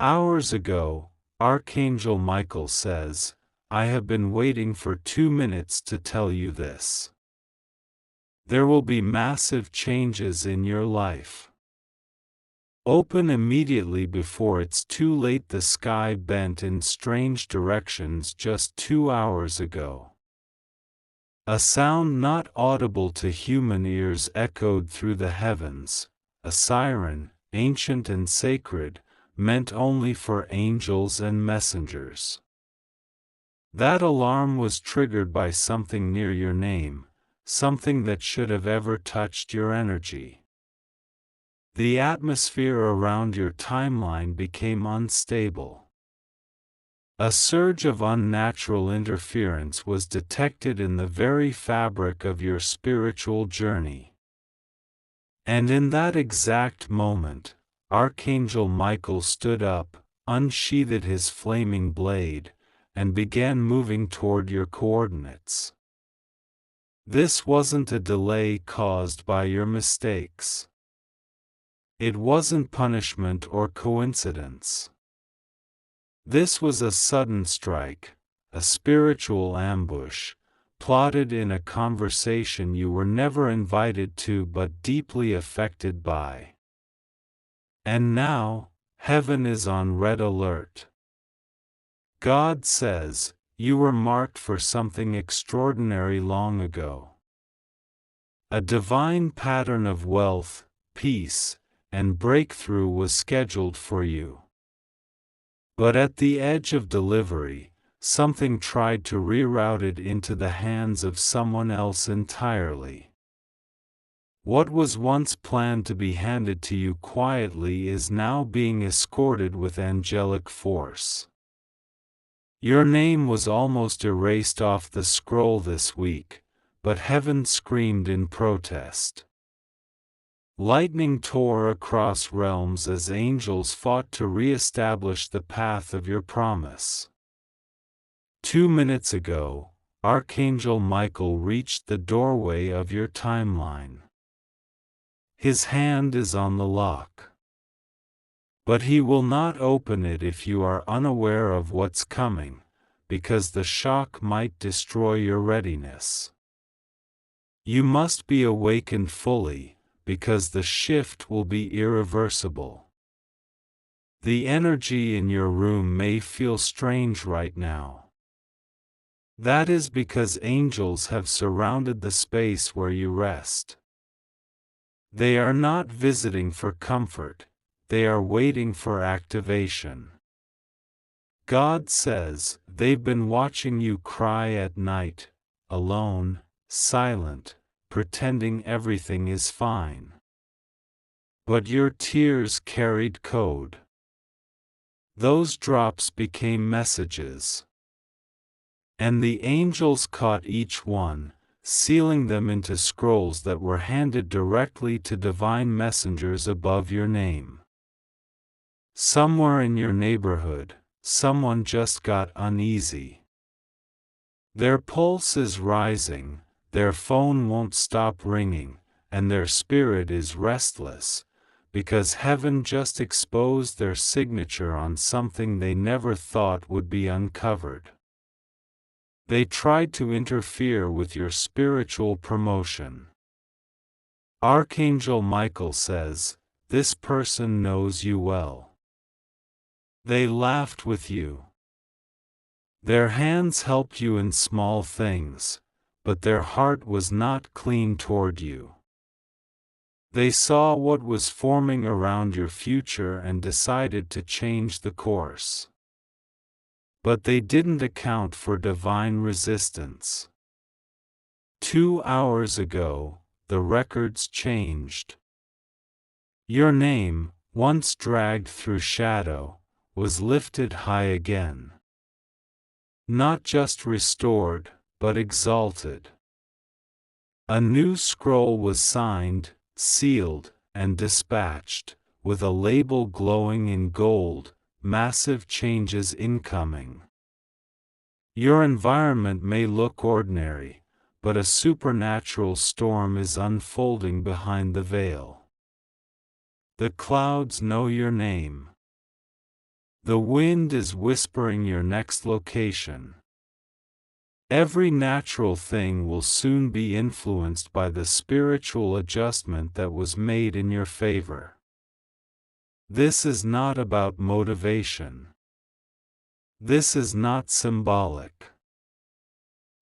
Hours ago, Archangel Michael says, I have been waiting for 2 minutes to tell you this. There will be massive changes in your life. Open immediately before it's too late. The sky bent in strange directions just 2 hours ago. A sound not audible to human ears echoed through the heavens, a siren, ancient and sacred, meant only for angels and messengers. That alarm was triggered by something near your name, something that should have ever touched your energy. The atmosphere around your timeline became unstable. A surge of unnatural interference was detected in the very fabric of your spiritual journey. And in that exact moment, Archangel Michael stood up, unsheathed his flaming blade, and began moving toward your coordinates. This wasn't a delay caused by your mistakes. It wasn't punishment or coincidence. This was a sudden strike, a spiritual ambush, plotted in a conversation you were never invited to but deeply affected by. And now, heaven is on red alert. God says, you were marked for something extraordinary long ago. A divine pattern of wealth, peace, and breakthrough was scheduled for you. But at the edge of delivery, something tried to reroute it into the hands of someone else entirely. What was once planned to be handed to you quietly is now being escorted with angelic force. Your name was almost erased off the scroll this week, but heaven screamed in protest. Lightning tore across realms as angels fought to re-establish the path of your promise. 2 minutes ago, Archangel Michael reached the doorway of your timeline. His hand is on the lock. But he will not open it if you are unaware of what's coming, because the shock might destroy your readiness. You must be awakened fully, because the shift will be irreversible. The energy in your room may feel strange right now. That is because angels have surrounded the space where you rest. They are not visiting for comfort, they are waiting for activation. God says, they've been watching you cry at night, alone, silent, pretending everything is fine. But your tears carried code. Those drops became messages. And the angels caught each one, sealing them into scrolls that were handed directly to divine messengers above your name. Somewhere in your neighborhood, someone just got uneasy. Their pulse is rising, their phone won't stop ringing, and their spirit is restless, because heaven just exposed their signature on something they never thought would be uncovered. They tried to interfere with your spiritual promotion. Archangel Michael says, this person knows you well. They laughed with you. Their hands helped you in small things, but their heart was not clean toward you. They saw what was forming around your future and decided to change the course. But they didn't account for divine resistance. 2 hours ago, the records changed. Your name, once dragged through shadow, was lifted high again. Not just restored, but exalted. A new scroll was signed, sealed, and dispatched, with a label glowing in gold, massive changes incoming. Your environment may look ordinary, but a supernatural storm is unfolding behind the veil. The clouds know your name. The wind is whispering your next location. Every natural thing will soon be influenced by the spiritual adjustment that was made in your favor. This is not about motivation. This is not symbolic.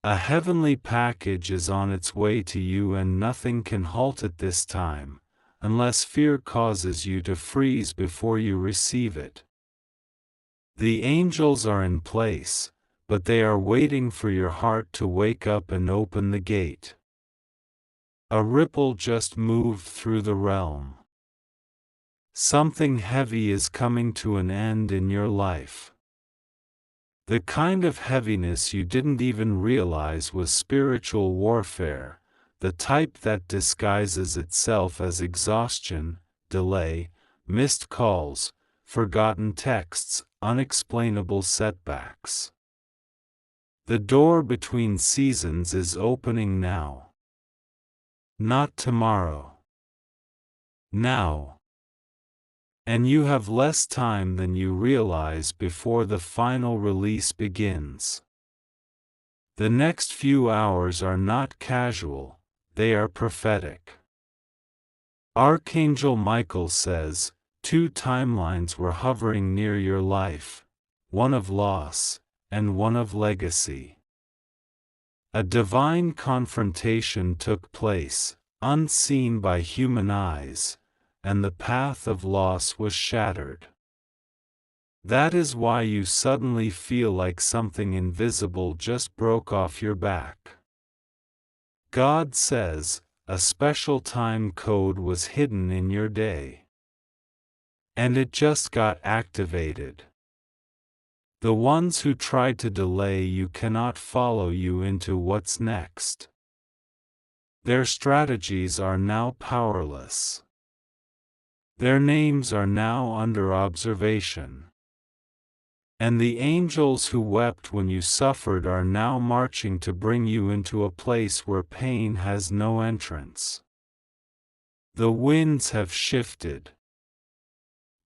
A heavenly package is on its way to you, and nothing can halt it this time, unless fear causes you to freeze before you receive it. The angels are in place, but they are waiting for your heart to wake up and open the gate. A ripple just moved through the realm. Something heavy is coming to an end in your life. The kind of heaviness you didn't even realize was spiritual warfare, the type that disguises itself as exhaustion, delay, missed calls, forgotten texts, unexplainable setbacks. The door between seasons is opening now. Not tomorrow. Now. And you have less time than you realize before the final release begins. The next few hours are not casual, they are prophetic. Archangel Michael says, 2 timelines were hovering near your life, one of loss, and one of legacy. A divine confrontation took place, unseen by human eyes, and the path of loss was shattered. That is why you suddenly feel like something invisible just broke off your back. God says, a special time code was hidden in your day. And it just got activated. The ones who tried to delay you cannot follow you into what's next. Their strategies are now powerless. Their names are now under observation. And the angels who wept when you suffered are now marching to bring you into a place where pain has no entrance. The winds have shifted.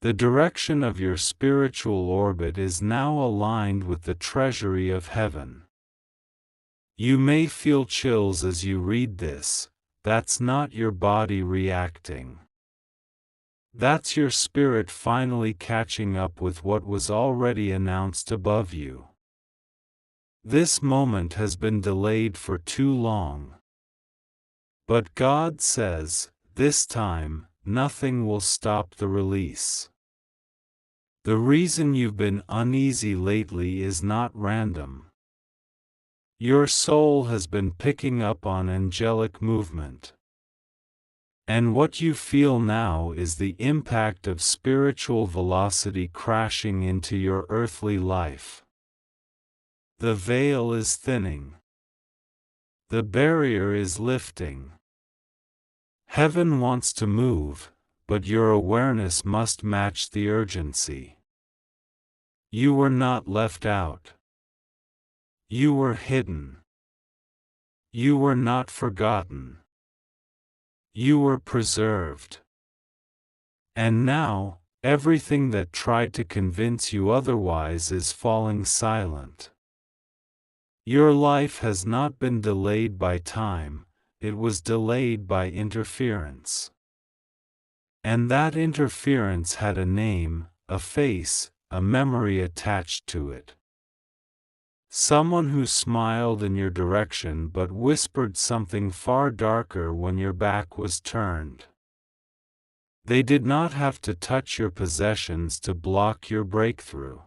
The direction of your spiritual orbit is now aligned with the treasury of heaven. You may feel chills as you read this. That's not your body reacting. That's your spirit finally catching up with what was already announced above you. This moment has been delayed for too long. But God says, this time, nothing will stop the release. The reason you've been uneasy lately is not random. Your soul has been picking up on angelic movement. And what you feel now is the impact of spiritual velocity crashing into your earthly life. The veil is thinning. The barrier is lifting. Heaven wants to move, but your awareness must match the urgency. You were not left out. You were hidden. You were not forgotten. You were preserved. And now, everything that tried to convince you otherwise is falling silent. Your life has not been delayed by time, it was delayed by interference. And that interference had a name, a face, a memory attached to it. Someone who smiled in your direction but whispered something far darker when your back was turned. They did not have to touch your possessions to block your breakthrough.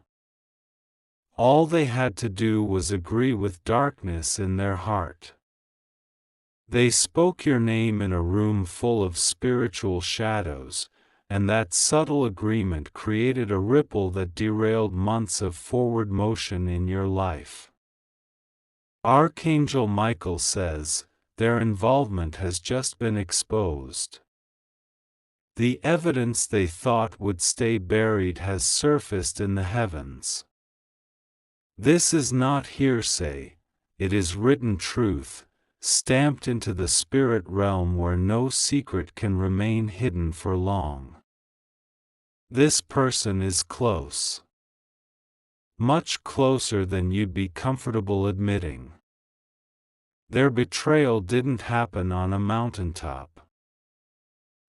All they had to do was agree with darkness in their heart. They spoke your name in a room full of spiritual shadows, and that subtle agreement created a ripple that derailed months of forward motion in your life. Archangel Michael says, their involvement has just been exposed. The evidence they thought would stay buried has surfaced in the heavens. This is not hearsay, it is written truth, stamped into the spirit realm where no secret can remain hidden for long. This person is close. much closer than you'd be comfortable admitting. Their betrayal didn't happen on a mountaintop.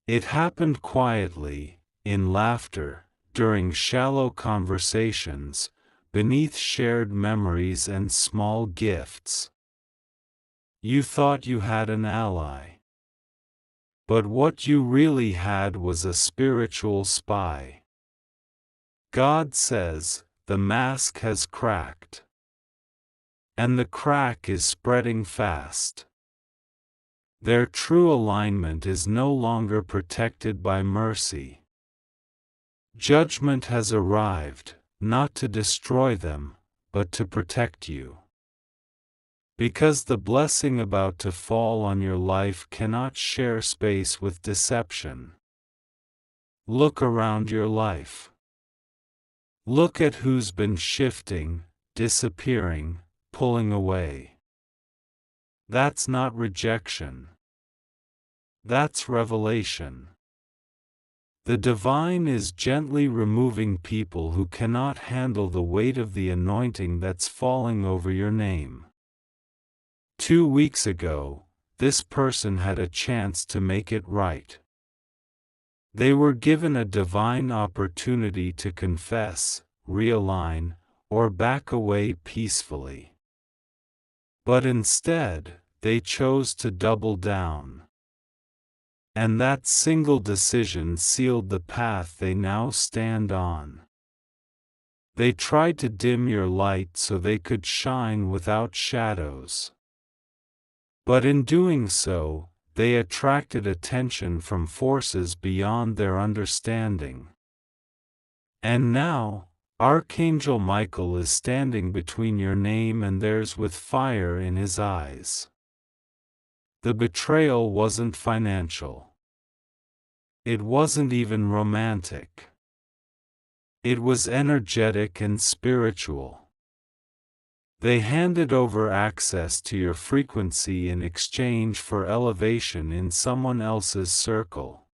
It happened quietly, in laughter, during shallow conversations, beneath shared memories and small gifts. You thought you had an ally. But what you really had was a spiritual spy. God says, the mask has cracked. And the crack is spreading fast. Their true alignment is no longer protected by mercy. Judgment has arrived, not to destroy them, but to protect you. Because the blessing about to fall on your life cannot share space with deception. Look around your life. Look at who's been shifting, disappearing, pulling away. That's not rejection. That's revelation. The divine is gently removing people who cannot handle the weight of the anointing that's falling over your name. 2 weeks ago, this person had a chance to make it right. They were given a divine opportunity to confess, realign, or back away peacefully. But instead, they chose to double down. And that single decision sealed the path they now stand on. They tried to dim your light so they could shine without shadows. But in doing so, they attracted attention from forces beyond their understanding. And now, Archangel Michael is standing between your name and theirs with fire in his eyes. The betrayal wasn't financial. It wasn't even romantic. It was energetic and spiritual. They handed over access to your frequency in exchange for elevation in someone else's circle.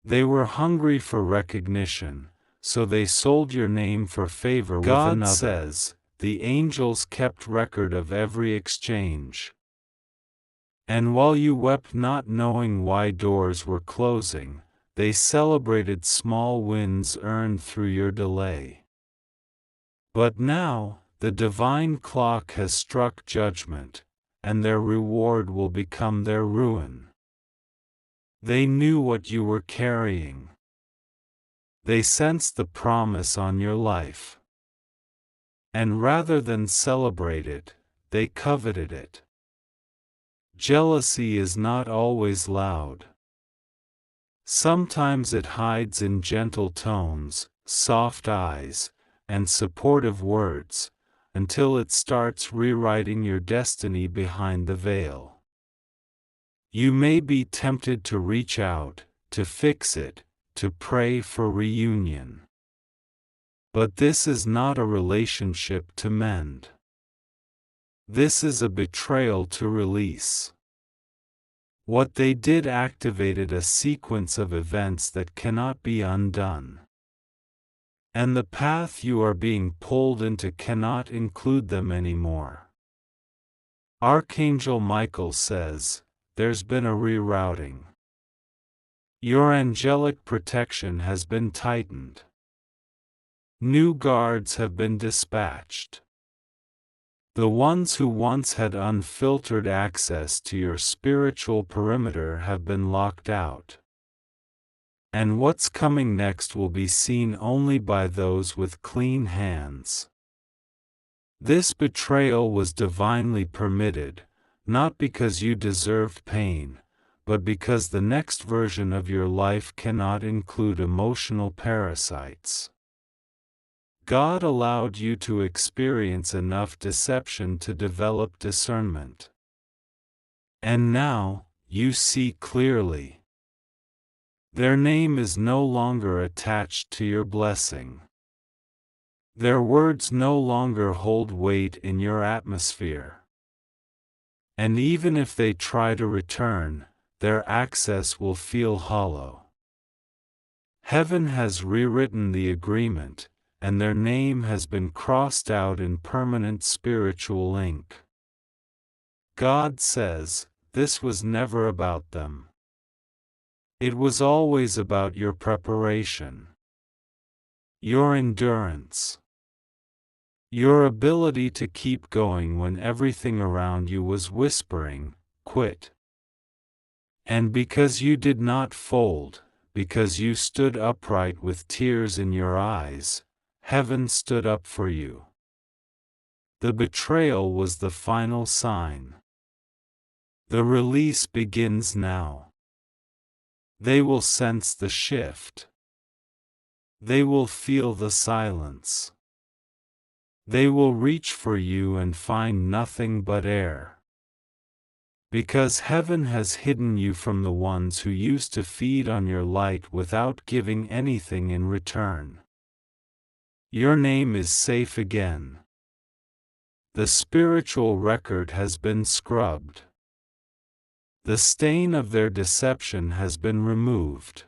They were hungry for recognition, so they sold your name for favor with another. God says, the angels kept record of every exchange. And while you wept not knowing why doors were closing, they celebrated small wins earned through your delay. But now, the divine clock has struck judgment, and their reward will become their ruin. They knew what you were carrying. They sensed the promise on your life. And rather than celebrate it, they coveted it. Jealousy is not always loud. Sometimes it hides in gentle tones, soft eyes, and supportive words, until it starts rewriting your destiny behind the veil. You may be tempted to reach out, to fix it, to pray for reunion. But this is not a relationship to mend. This is a betrayal to release. What they did activated a sequence of events that cannot be undone. And the path you are being pulled into cannot include them anymore. Archangel Michael says, there's been a rerouting. Your angelic protection has been tightened. New guards have been dispatched. The ones who once had unfiltered access to your spiritual perimeter have been locked out. And what's coming next will be seen only by those with clean hands. This betrayal was divinely permitted, not because you deserved pain, but because the next version of your life cannot include emotional parasites. God allowed you to experience enough deception to develop discernment. And now, you see clearly. Their name is no longer attached to your blessing. Their words no longer hold weight in your atmosphere. And even if they try to return, their access will feel hollow. Heaven has rewritten the agreement, and their name has been crossed out in permanent spiritual ink. God says, this was never about them. It was always about your preparation, your endurance, your ability to keep going when everything around you was whispering, quit. And because you did not fold, because you stood upright with tears in your eyes, heaven stood up for you. The betrayal was the final sign. The release begins now. They will sense the shift. They will feel the silence. They will reach for you and find nothing but air. Because heaven has hidden you from the ones who used to feed on your light without giving anything in return. Your name is safe again. The spiritual record has been scrubbed. The stain of their deception has been removed.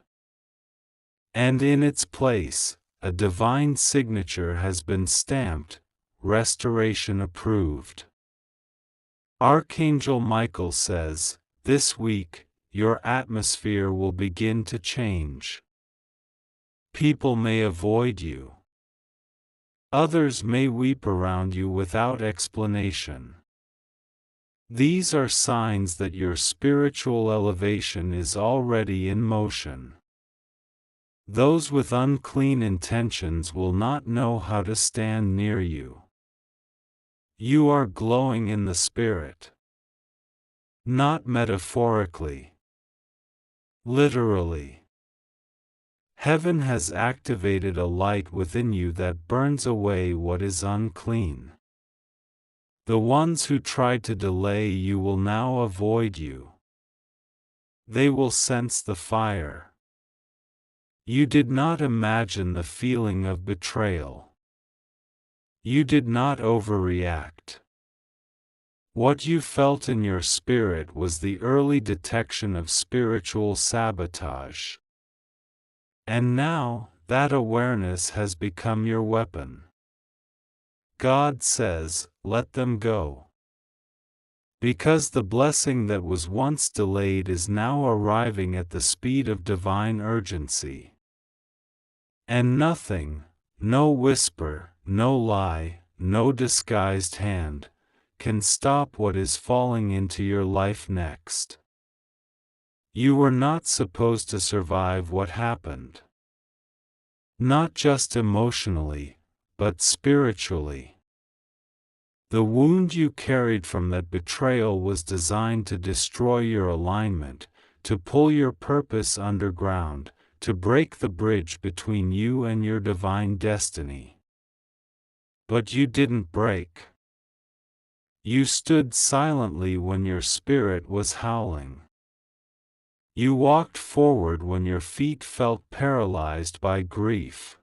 And in its place, a divine signature has been stamped, restoration approved. Archangel Michael says, this week, your atmosphere will begin to change. People may avoid you. Others may weep around you without explanation. These are signs that your spiritual elevation is already in motion. Those with unclean intentions will not know how to stand near you. You are glowing in the spirit. Not metaphorically. Literally. Heaven has activated a light within you that burns away what is unclean. The ones who tried to delay you will now avoid you. They will sense the fire. You did not imagine the feeling of betrayal. You did not overreact. What you felt in your spirit was the early detection of spiritual sabotage. And now, that awareness has become your weapon. God says, let them go. Because the blessing that was once delayed is now arriving at the speed of divine urgency. And nothing, no whisper, no lie, no disguised hand, can stop what is falling into your life next. You were not supposed to survive what happened. Not just emotionally, but spiritually. The wound you carried from that betrayal was designed to destroy your alignment, to pull your purpose underground, to break the bridge between you and your divine destiny. But you didn't break. You stood silently when your spirit was howling. You walked forward when your feet felt paralyzed by grief.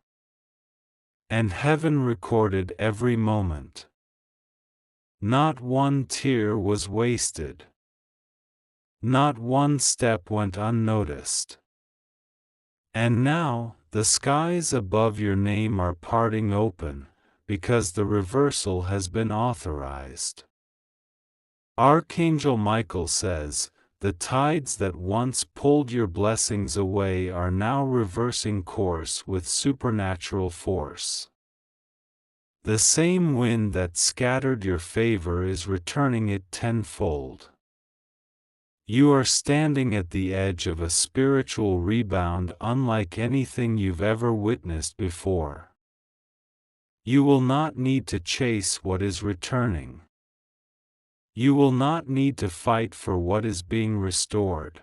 And heaven recorded every moment. Not one tear was wasted. Not one step went unnoticed. And now, the skies above your name are parting open, because the reversal has been authorized. Archangel Michael says, the tides that once pulled your blessings away are now reversing course with supernatural force. The same wind that scattered your favor is returning it tenfold. You are standing at the edge of a spiritual rebound unlike anything you've ever witnessed before. You will not need to chase what is returning. You will not need to fight for what is being restored.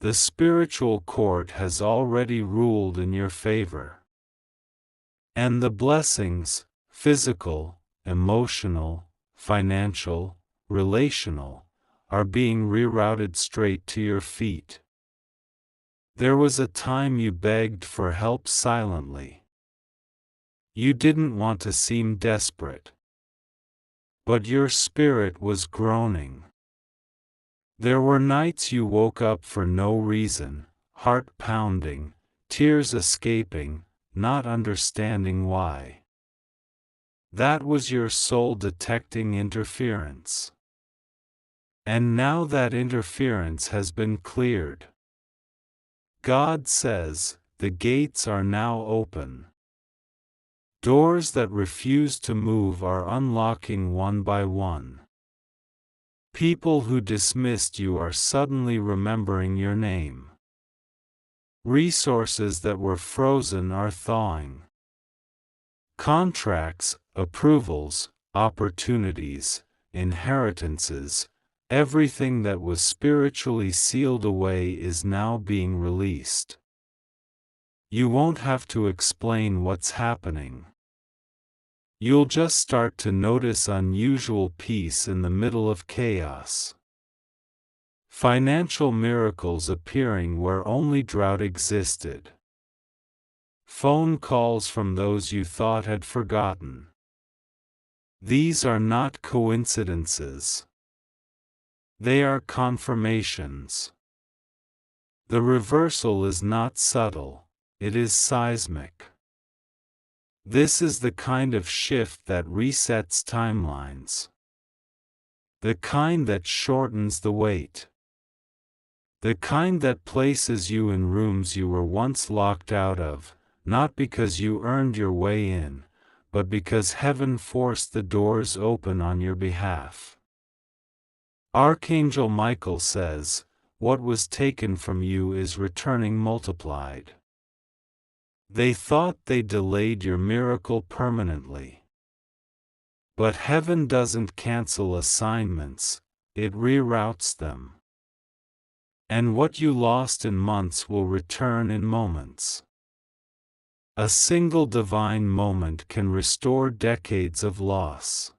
The spiritual court has already ruled in your favor. And the blessings, physical, emotional, financial, relational, are being rerouted straight to your feet. There was a time you begged for help silently. You didn't want to seem desperate. But your spirit was groaning. There were nights you woke up for no reason, heart pounding, tears escaping, not understanding why. That was your soul detecting interference. And now that interference has been cleared. God says, the gates are now open. Doors that refuse to move are unlocking one by one. People who dismissed you are suddenly remembering your name. Resources that were frozen are thawing. Contracts, approvals, opportunities, inheritances, everything that was spiritually sealed away is now being released. You won't have to explain what's happening. You'll just start to notice unusual peace in the middle of chaos. Financial miracles appearing where only drought existed. Phone calls from those you thought had forgotten. These are not coincidences. They are confirmations. The reversal is not subtle, it is seismic. This is the kind of shift that resets timelines. The kind that shortens the wait. The kind that places you in rooms you were once locked out of, not because you earned your way in, but because heaven forced the doors open on your behalf. Archangel Michael says, what was taken from you is returning multiplied. They thought they delayed your miracle permanently. But heaven doesn't cancel assignments, it reroutes them. And what you lost in months will return in moments. A single divine moment can restore decades of loss.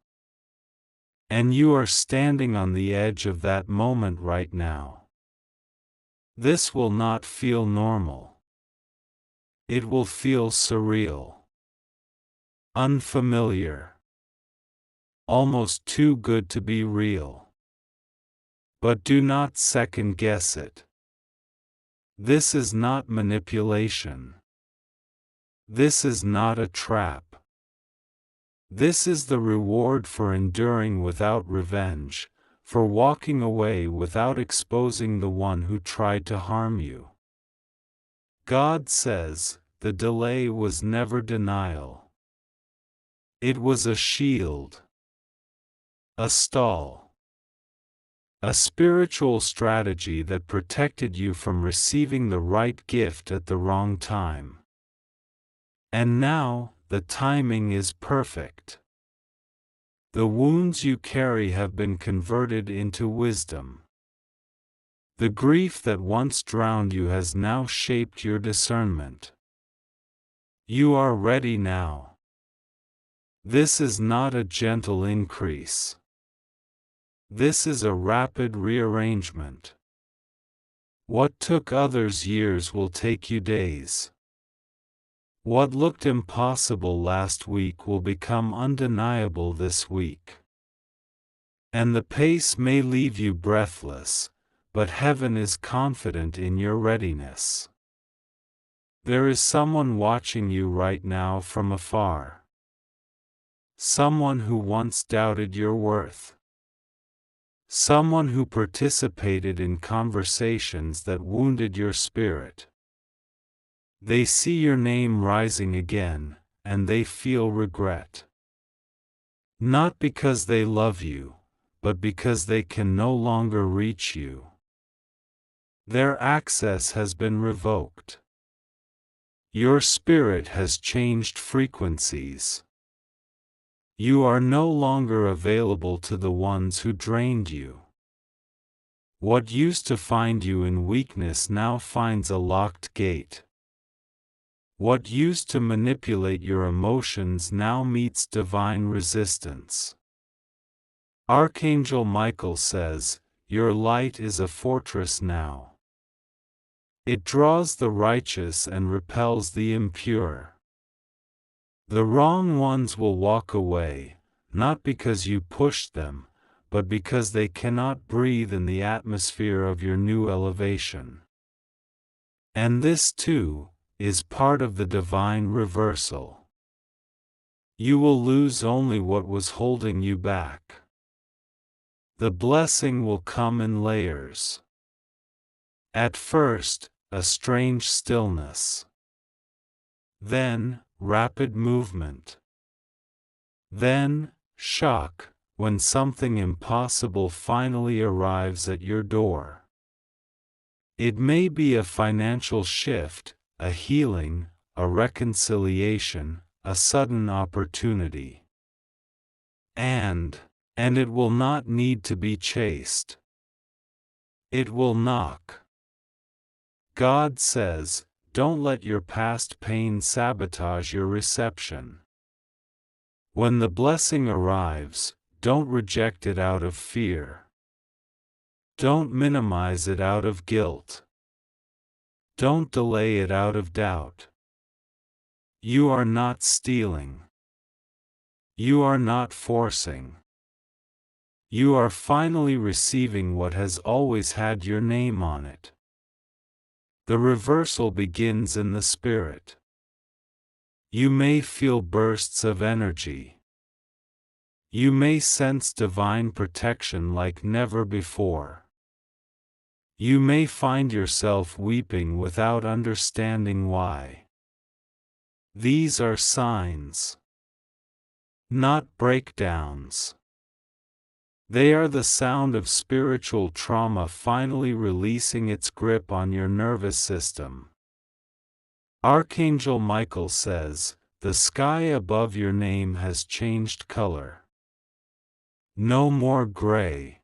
And you are standing on the edge of that moment right now. This will not feel normal. It will feel surreal. Unfamiliar. Almost too good to be real. But do not second guess it. This is not manipulation. This is not a trap. This is the reward for enduring without revenge, for walking away without exposing the one who tried to harm you. God says, the delay was never denial. It was a shield. A stall. A spiritual strategy that protected you from receiving the right gift at the wrong time. And now, the timing is perfect. The wounds you carry have been converted into wisdom. The grief that once drowned you has now shaped your discernment. You are ready now. This is not a gentle increase. This is a rapid rearrangement. What took others years will take you days. What looked impossible last week will become undeniable this week. And the pace may leave you breathless, but heaven is confident in your readiness. There is someone watching you right now from afar. Someone who once doubted your worth. Someone who participated in conversations that wounded your spirit. They see your name rising again, and they feel regret. Not because they love you, but because they can no longer reach you. Their access has been revoked. Your spirit has changed frequencies. You are no longer available to the ones who drained you. What used to find you in weakness now finds a locked gate. What used to manipulate your emotions now meets divine resistance. Archangel Michael says, your light is a fortress now. It draws the righteous and repels the impure. The wrong ones will walk away, not because you pushed them, but because they cannot breathe in the atmosphere of your new elevation. And this too, is part of the divine reversal. You will lose only what was holding you back. The blessing will come in layers. At first, a strange stillness. Then, rapid movement. Then, shock, when something impossible finally arrives at your door. It may be a financial shift, a healing, a reconciliation, a sudden opportunity. And it will not need to be chased. It will knock. God says, don't let your past pain sabotage your reception. When the blessing arrives, don't reject it out of fear. Don't minimize it out of guilt. Don't delay it out of doubt. You are not stealing. You are not forcing. You are finally receiving what has always had your name on it. The reversal begins in the spirit. You may feel bursts of energy. You may sense divine protection like never before. You may find yourself weeping without understanding why. These are signs, not breakdowns. They are the sound of spiritual trauma finally releasing its grip on your nervous system. Archangel Michael says, the sky above your name has changed color. No more gray.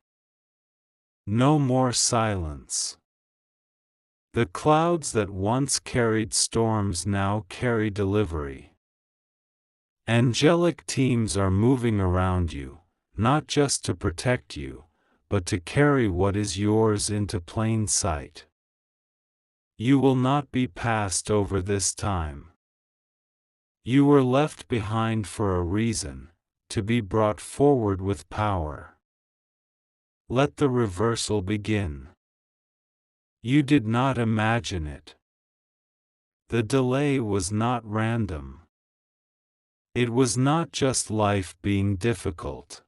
No more silence. The clouds that once carried storms now carry delivery. Angelic teams are moving around you, not just to protect you, but to carry what is yours into plain sight. You will not be passed over this time. You were left behind for a reason, to be brought forward with power. Let the reversal begin. You did not imagine it. The delay was not random. It was not just life being difficult.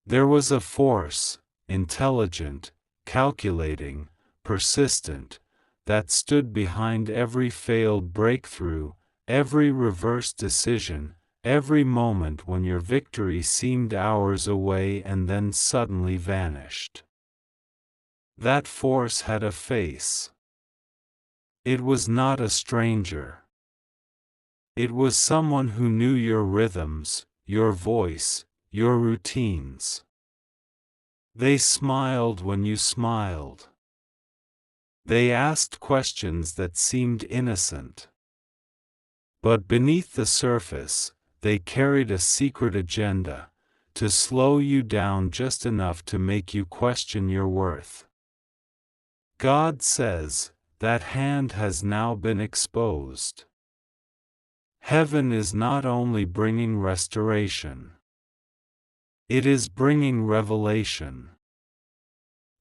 There was a force, intelligent, calculating, persistent, that stood behind every failed breakthrough, every reverse decision, every moment when your victory seemed hours away and then suddenly vanished. That force had a face. It was not a stranger. It was someone who knew your rhythms, your voice, your routines. They smiled when you smiled. They asked questions that seemed innocent. But beneath the surface, they carried a secret agenda, to slow you down just enough to make you question your worth. God says, that hand has now been exposed. Heaven is not only bringing restoration. It is bringing revelation.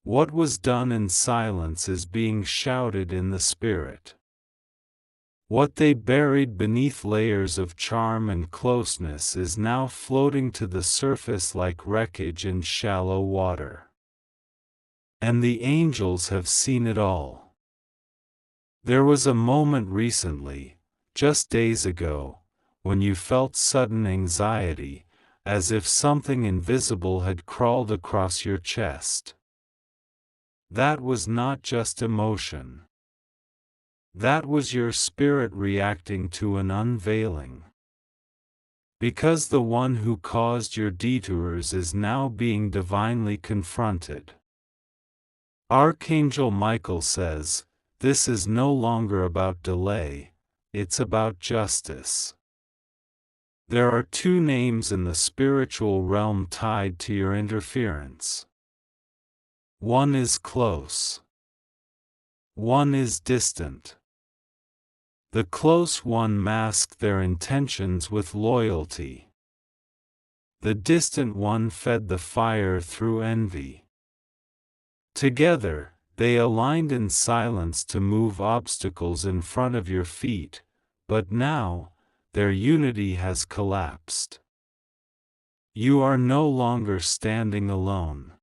What was done in silence is being shouted in the spirit. What they buried beneath layers of charm and closeness is now floating to the surface like wreckage in shallow water. And the angels have seen it all. There was a moment recently, just days ago, when you felt sudden anxiety, as if something invisible had crawled across your chest. That was not just emotion. That was your spirit reacting to an unveiling. Because the one who caused your detours is now being divinely confronted. Archangel Michael says, this is no longer about delay, it's about justice. There are two names in the spiritual realm tied to your interference. One is close. One is distant. The close one masked their intentions with loyalty. The distant one fed the fire through envy. Together, They aligned in silence to move obstacles in front of your feet, but now, their unity has collapsed. You are no longer standing alone.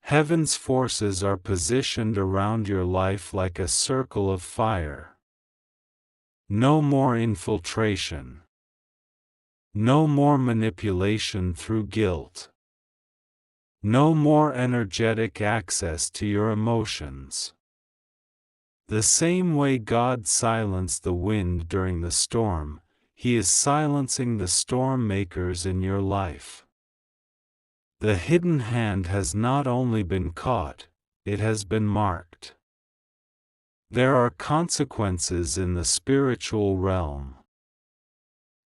Heaven's forces are positioned around your life like a circle of fire. No more infiltration. No more manipulation through guilt. No more energetic access to your emotions. The same way God silenced the wind during the storm, He is silencing the storm makers in your life. The hidden hand has not only been caught, it has been marked. There are consequences in the spiritual realm.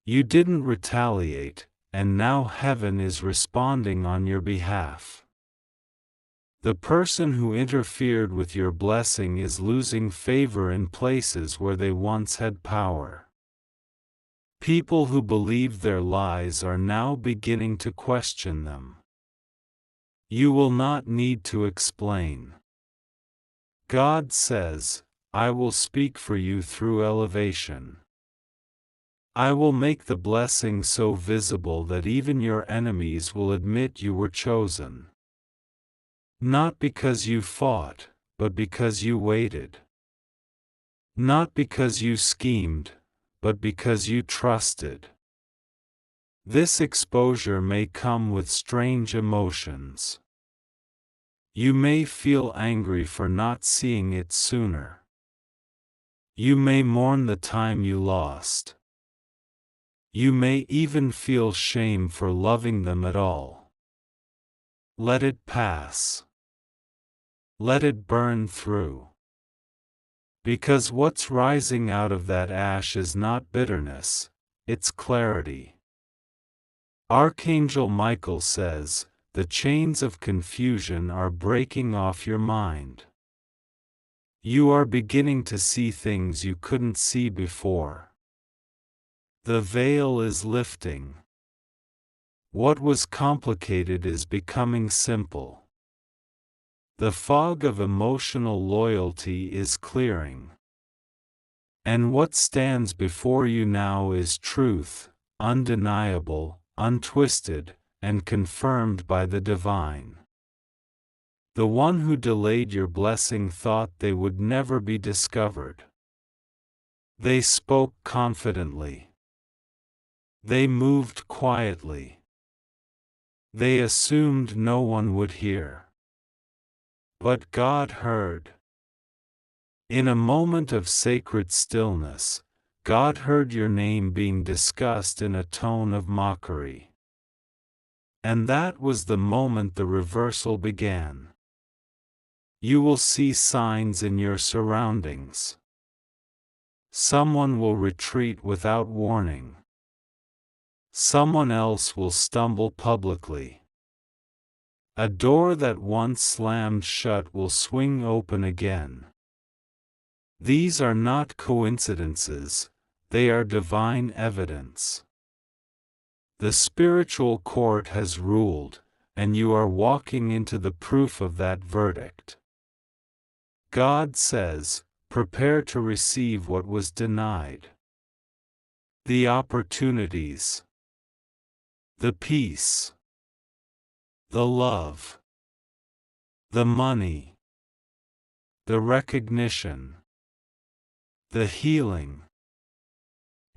You didn't retaliate, and now heaven is responding on your behalf. The person who interfered with your blessing is losing favor in places where they once had power. People who believed their lies are now beginning to question them. You will not need to explain. God says, I will speak for you through elevation. I will make the blessing so visible that even your enemies will admit you were chosen. Not because you fought, but because you waited. Not because you schemed, but because you trusted. This exposure may come with strange emotions. You may feel angry for not seeing it sooner. You may mourn the time you lost. You may even feel shame for loving them at all. Let it pass. Let it burn through. Because what's rising out of that ash is not bitterness, it's clarity. Archangel Michael says, the chains of confusion are breaking off your mind. You are beginning to see things you couldn't see before. The veil is lifting. What was complicated is becoming simple. The fog of emotional loyalty is clearing. And what stands before you now is truth, undeniable, untwisted, and confirmed by the divine. The one who delayed your blessing thought they would never be discovered. They spoke confidently. They moved quietly. They assumed no one would hear. But God heard. In a moment of sacred stillness, God heard your name being discussed in a tone of mockery. And that was the moment the reversal began. You will see signs in your surroundings. Someone will retreat without warning. Someone else will stumble publicly. A door that once slammed shut will swing open again. These are not coincidences, they are divine evidence. The spiritual court has ruled, and you are walking into the proof of that verdict. God says, prepare to receive what was denied. The opportunities. The peace. The love. The money. The recognition. The healing.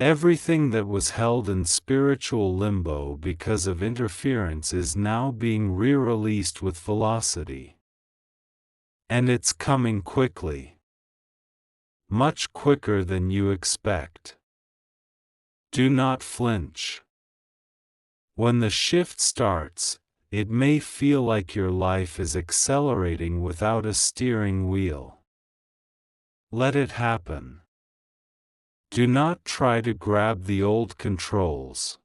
Everything that was held in spiritual limbo because of interference is now being re-released with velocity. And it's coming quickly. Much quicker than you expect. Do not flinch. When the shift starts, it may feel like your life is accelerating without a steering wheel. Let it happen. Do not try to grab the old controls.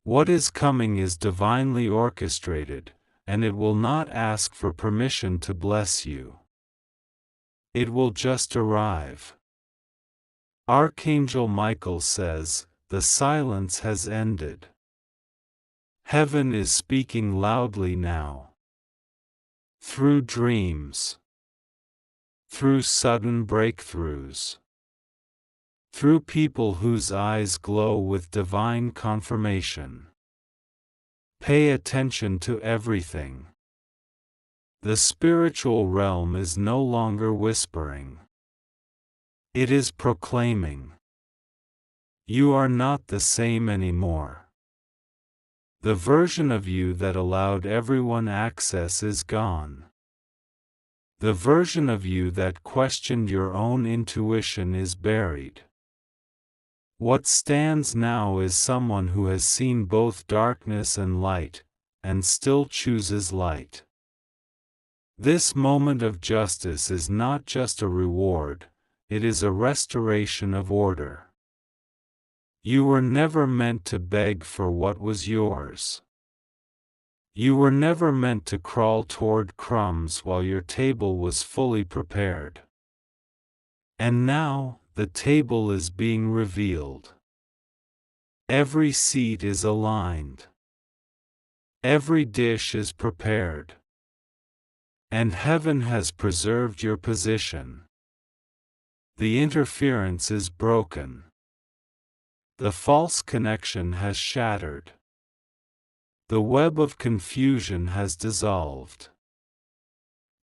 What is coming is divinely orchestrated, and it will not ask for permission to bless you. It will just arrive. Archangel Michael says, the silence has ended. Heaven is speaking loudly now. through dreams, through sudden breakthroughs, through people whose eyes glow with divine confirmation. Pay attention to everything. The spiritual realm is no longer whispering. It is proclaiming. You are not the same anymore. The version of you that allowed everyone access is gone. The version of you that questioned your own intuition is buried. What stands now is someone who has seen both darkness and light, and still chooses light. This moment of justice is not just a reward, it is a restoration of order. You were never meant to beg for what was yours. You were never meant to crawl toward crumbs while your table was fully prepared. And now, the table is being revealed. Every seat is aligned. Every dish is prepared. And heaven has preserved your position. The interference is broken. The false connection has shattered. The web of confusion has dissolved.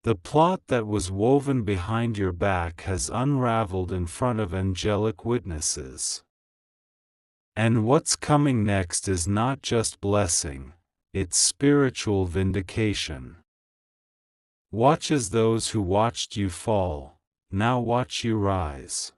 The plot that was woven behind your back has unraveled in front of angelic witnesses. And what's coming next is not just blessing, it's spiritual vindication. Watch as those who watched you fall, now watch you rise.